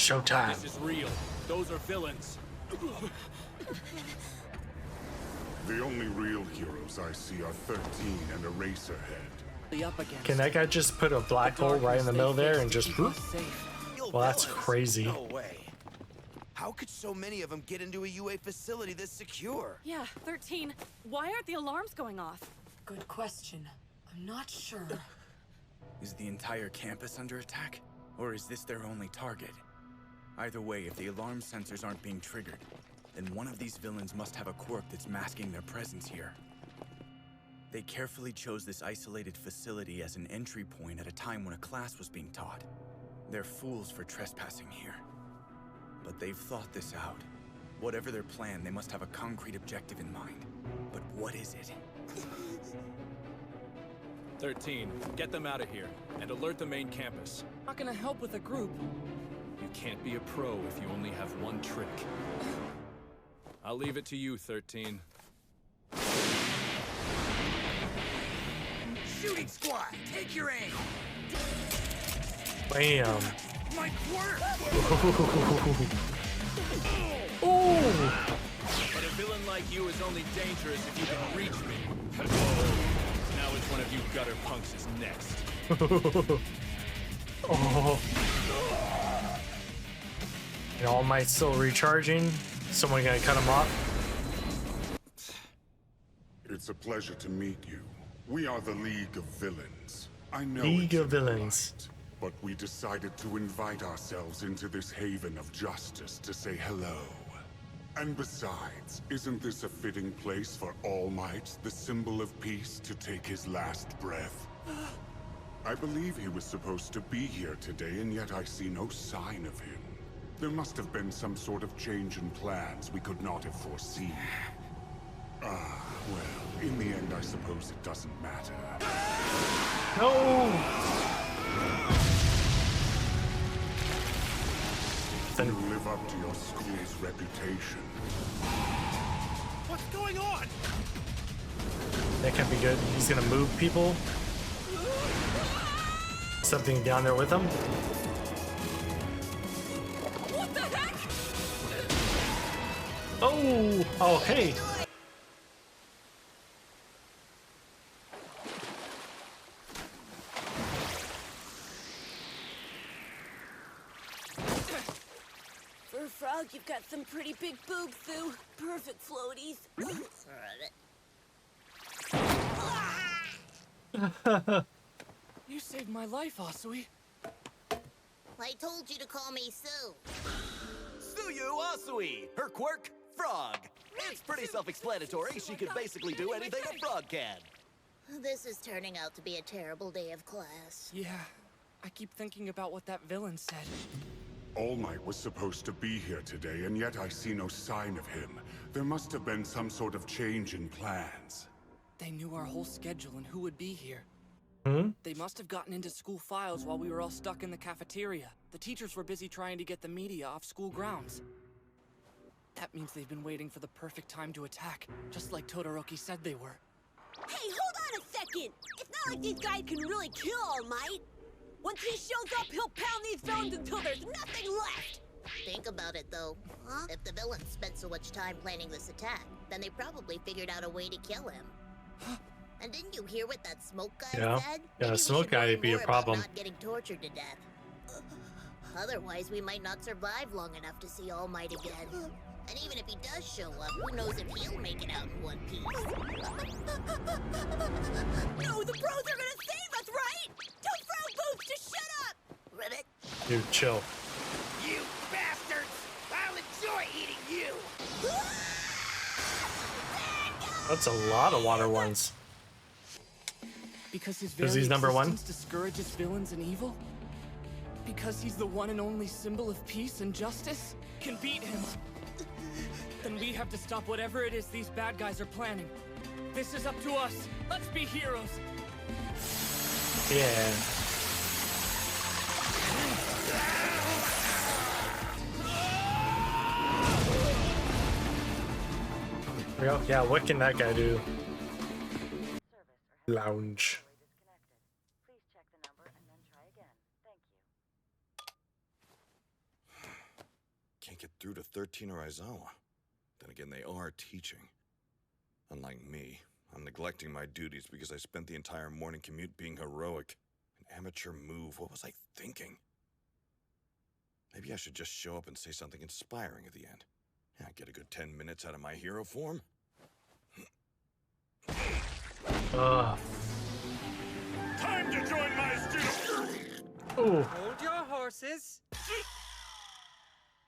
Showtime. This is real. Those are villains. The only real heroes I see are 13 and Eraserhead. Can that guy just put a black hole right in the middle there and just whoop? Well, that's crazy. No way. How could so many of them get into a UA facility this secure? Yeah, 13. Why aren't the alarms going off? Good question. I'm not sure. Is the entire campus under attack? Or is this their only target? Either way, if the alarm sensors aren't being triggered, then one of these villains must have a quirk that's masking their presence here. They carefully chose this isolated facility as an entry point at a time when a class was being taught. They're fools for trespassing here. But they've thought this out. Whatever their plan, they must have a concrete objective in mind. But what is it? 13, get them out of here and alert the main campus. Not gonna help with a group. You can't be a pro if you only have one trick. I'll leave it to you, 13. Shooting squad, take your aim! Bam. My quirk! Ooh. But a villain like you is only dangerous if you can reach me. Now it's one of you gutter punks is next. Oh. And All Might still recharging. Someone gonna cut him off? It's a pleasure to meet you. We are the League of Villains. I know League it's of Villains. impolite, but we decided to invite ourselves into this haven of justice to say hello. And besides, isn't this a fitting place for All Might, the symbol of peace, to take his last breath? I believe he was supposed to be here today, and yet I see no sign of him. There must have been some sort of change in plans we could not have foreseen. Well, in the end, I suppose it doesn't matter. No! You live up to your school's reputation. What's going on? That can't be good. He's gonna move people. Something down there with him. What the heck? Oh! Oh, hey! For a frog, you've got some pretty big boobs, Sue. Perfect floaties. You saved my life, Asui. I told you to call me Sue. Suyu Asui! Her quirk, frog. It's pretty self-explanatory. She can basically do anything a frog can. This is turning out to be a terrible day of class. Yeah, I keep thinking about what that villain said. All Might was supposed to be here today, and yet I see no sign of him. There must have been some sort of change in plans. They knew our whole schedule and who would be here. Hmm? They must have gotten into school files while we were all stuck in the cafeteria. The teachers were busy trying to get the media off school grounds. That means they've been waiting for the perfect time to attack, just like Todoroki said they were. Hey, hold on a second! It's not like these guys can really kill All Might. Once he shows up, he'll pound these villains until there's nothing left! Think about it, though. Huh? If the villains spent so much time planning this attack, then they probably figured out a way to kill him. And didn't you hear what that smoke guy said? Yeah, Maybe we smoke should guy worry would be a more about problem. Not getting tortured to death. Otherwise, we might not survive long enough to see All Might again. And even if he does show up, who knows if he'll make it out in one piece. No, the pros are gonna save us, right? Tell Frog Boots to shut up! Ribbit. Dude, chill. You bastards! I'll enjoy eating you! That's a lot of water ones. Because his Because very he's number one? existence discourages villains and evil? Because he's the one and only symbol of peace and justice? Can beat him. Then we have to stop whatever it is these bad guys are planning. This is up to us. Let's be heroes. Yeah. Well, yeah, what can that guy do? Lounge. Please check the number and then try again. Thank you. can't get through to 13 or Aizawa. Then again, they are teaching. Unlike me, I'm neglecting my duties because I spent the entire morning commute being heroic. An amateur move. What was I thinking? Maybe I should just show up and say something inspiring at the end. Yeah, get a good 10 minutes out of my hero form. Ugh. Time to join my students! Ooh. Hold your horses.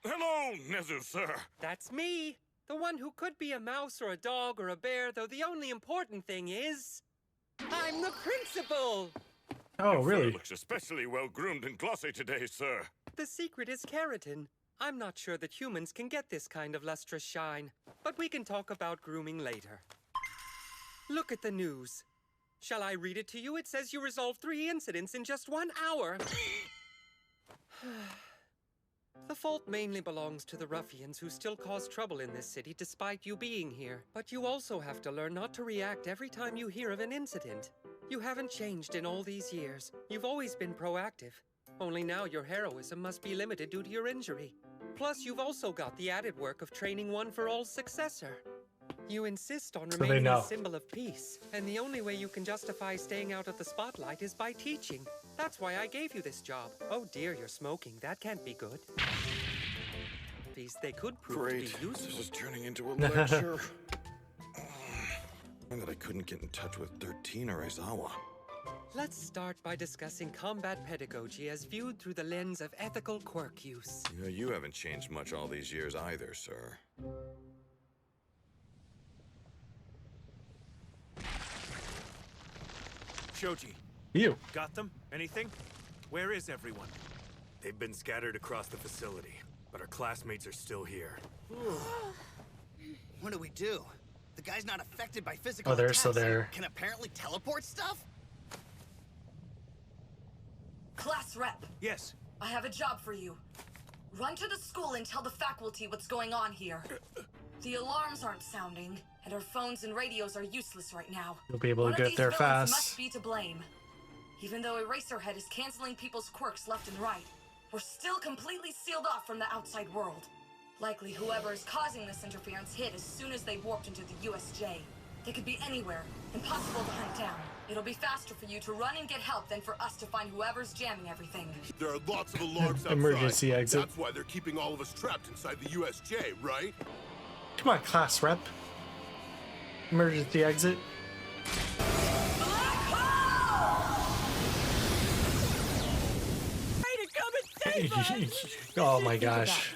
Hello, Nezu, sir. That's me. The one who could be a mouse or a dog or a bear, though the only important thing is... I'm the principal! Oh, really? Looks especially well-groomed and glossy today, sir. The secret is keratin. I'm not sure that humans can get this kind of lustrous shine, but we can talk about grooming later. Look at the news. Shall I read it to you? It says you resolved 3 incidents in just 1 hour. The fault mainly belongs to the ruffians who still cause trouble in this city despite you being here. But you also have to learn not to react every time you hear of an incident. You haven't changed in all these years. You've always been proactive. Only now your heroism must be limited due to your injury. Plus, you've also got the added work of training one for all successor. You insist on remaining a symbol of peace, and the only way you can justify staying out of the spotlight is by teaching. That's why I gave you this job. Oh dear, you're smoking. That can't be good. They could prove to be useful. This is turning into a lecture. That I couldn't get in touch with 13 or Aizawa. Let's start by discussing combat pedagogy as viewed through the lens of ethical quirk use. Yeah, you haven't changed much all these years either, sir. Shoji. You. Got them? Anything? Where is everyone? They've been scattered across the facility, but our classmates are still here. What do we do? The guy's not affected by physical Oh, they're attacks. still there. Can apparently teleport stuff? Class rep, Yes. I have a job for you. Run to the school and tell the faculty what's going on here. The alarms aren't sounding, and our phones and radios are useless right now. You'll be able to One of get these there villains fast. must be to blame. Even though Eraserhead is canceling people's quirks left and right, we're still completely sealed off from the outside world. Likely whoever is causing this interference hit as soon as they warped into the U.S.J. They could be anywhere, impossible to hunt down. It'll be faster for you to run and get help than for us to find whoever's jamming everything. There are lots of alarms outside. Emergency exit. That's why they're keeping all of us trapped inside the U.S.J., right? Come on, class rep. Emergency exit. Oh my gosh.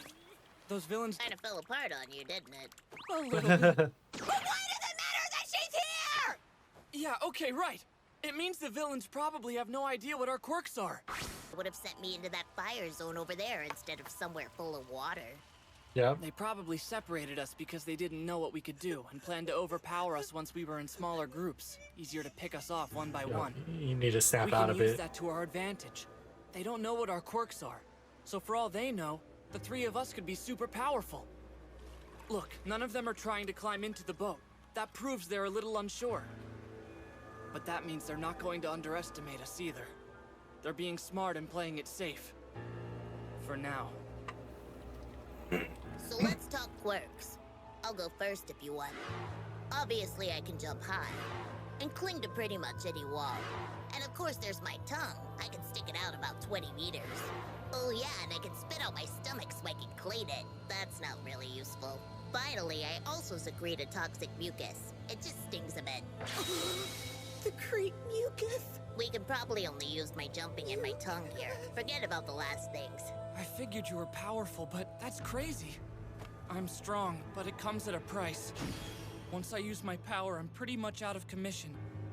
Those villains Kind of fell apart on you, didn't it? a little bit. But why does it matter that she's here? Yeah, okay, right. It means the villains probably have no idea what our quirks are. Would have sent me into that fire zone over there instead of somewhere full of water. Yeah. They probably separated us because they didn't know what we could do and planned to overpower us once we were in smaller groups. Easier to pick us off one by one. You need to snap We out can of use it. that to our advantage. They don't know what our quirks are. So for all they know, the 3 of us could be super powerful. Look, none of them are trying to climb into the boat. That proves they're a little unsure. But that means they're not going to underestimate us either. They're being smart and playing it safe. For now. So let's talk quirks. I'll go first if you want. Obviously, I can jump high and cling to pretty much any wall. And of course, there's my tongue. I can stick it out about 20 meters. Oh yeah, and I can spit out my stomach so I can clean it. That's not really useful. Finally, I also secrete a toxic mucus. It just stings a bit. Secrete mucus? We can probably only use my jumping and my tongue here. Forget about the last things. I figured you were powerful, but that's crazy. I'm strong, but it comes at a price. Once I use my power, I'm pretty much out of commission.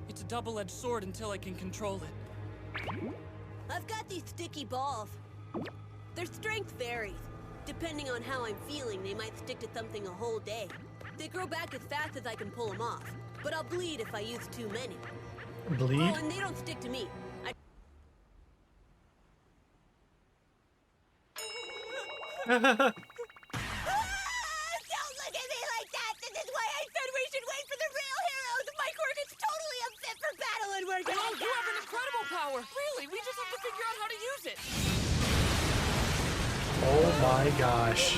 It's a double-edged sword until I can control it. I've got these sticky balls. Their strength varies. Depending on how I'm feeling, they might stick to something a whole day. They grow back as fast as I can pull them off, but I'll bleed if I use too many. Bleed? Oh, and they don't stick to me. Don't look at me like that! This is why I said we should wait for the real heroes! My quirk is totally unfit for battle and we're gonna You have an incredible power! Really, we just have to figure out how to use it! Oh my gosh.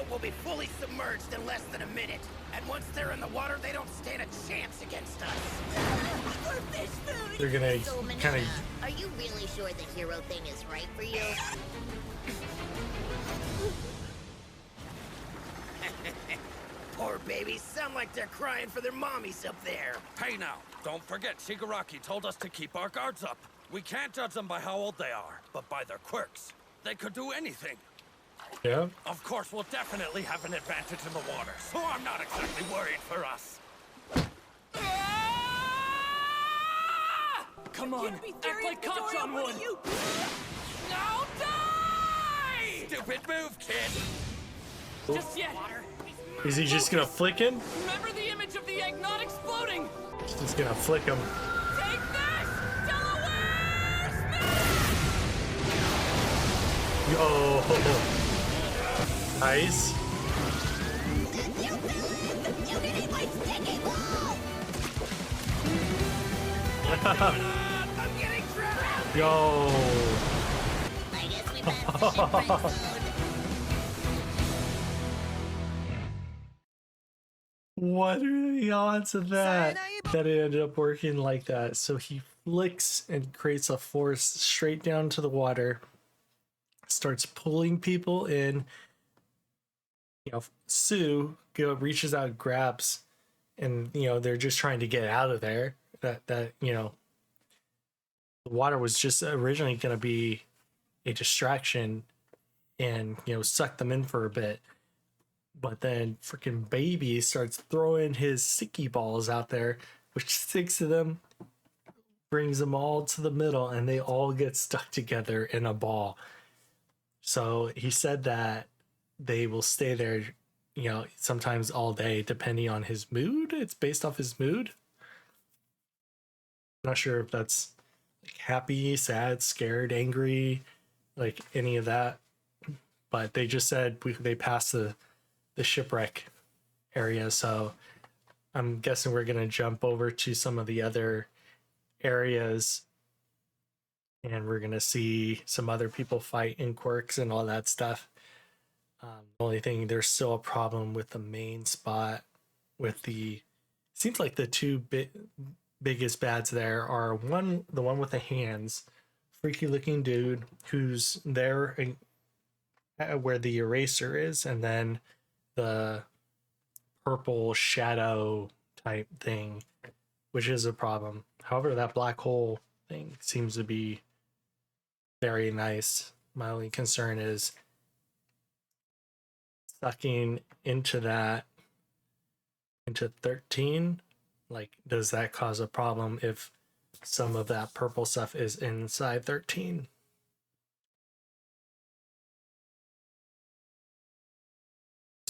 boat will be fully submerged in less than a minute. And once they're in the water, they don't stand a chance against us. We're fish food! They're gonna So, kind Manila, of. are you really sure the hero thing is right for you? Poor babies sound like they're crying for their mommies up there. Hey now, don't forget Shigaraki told us to keep our guards up. We can't judge them by how old they are, but by their quirks. They could do anything. Yeah. Of course, we'll definitely have an advantage in the water, so I'm not exactly worried for us. Come on, act like cops on one! Now die! Stupid move, kid! Just yet! Is he just gonna flick him? Remember the image of the egg not exploding! He's just gonna flick him. Take this! Delaware's Oh, nice. You can eat my sticky ball! I'm getting trapped! Yo. I guess we passed the shipwreck mode. What are the odds of that? That it ended up working like that. So he flicks and creates a force straight down to the water, starts pulling people in. Sue reaches out, grabs, and they're just trying to get out of there. That the water was just originally going to be a distraction and suck them in for a bit. But then freaking Baby starts throwing his sticky balls out there, which sticks to them, brings them all to the middle, and they all get stuck together in a ball. So he said that they will stay there, sometimes all day, depending on his mood. It's based off his mood. I'm not sure if that's like happy, sad, scared, angry, like any of that. But they just said they passed the shipwreck area, so I'm guessing we're gonna jump over to some of the other areas and we're gonna see some other people fight in quirks and all that stuff. The only thing, there's still a problem with the main spot with seems like the two biggest bads there are the one with the hands, freaky looking dude who's there where the eraser is, and then the purple shadow type thing, which is a problem. However, that black hole thing seems to be very nice. My only concern is sucking into 13. Like, does that cause a problem if some of that purple stuff is inside 13?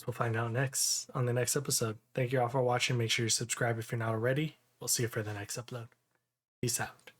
We'll find out next on the next episode. Thank you all for watching. Make sure you subscribe if you're not already. We'll see you for the next upload. Peace out.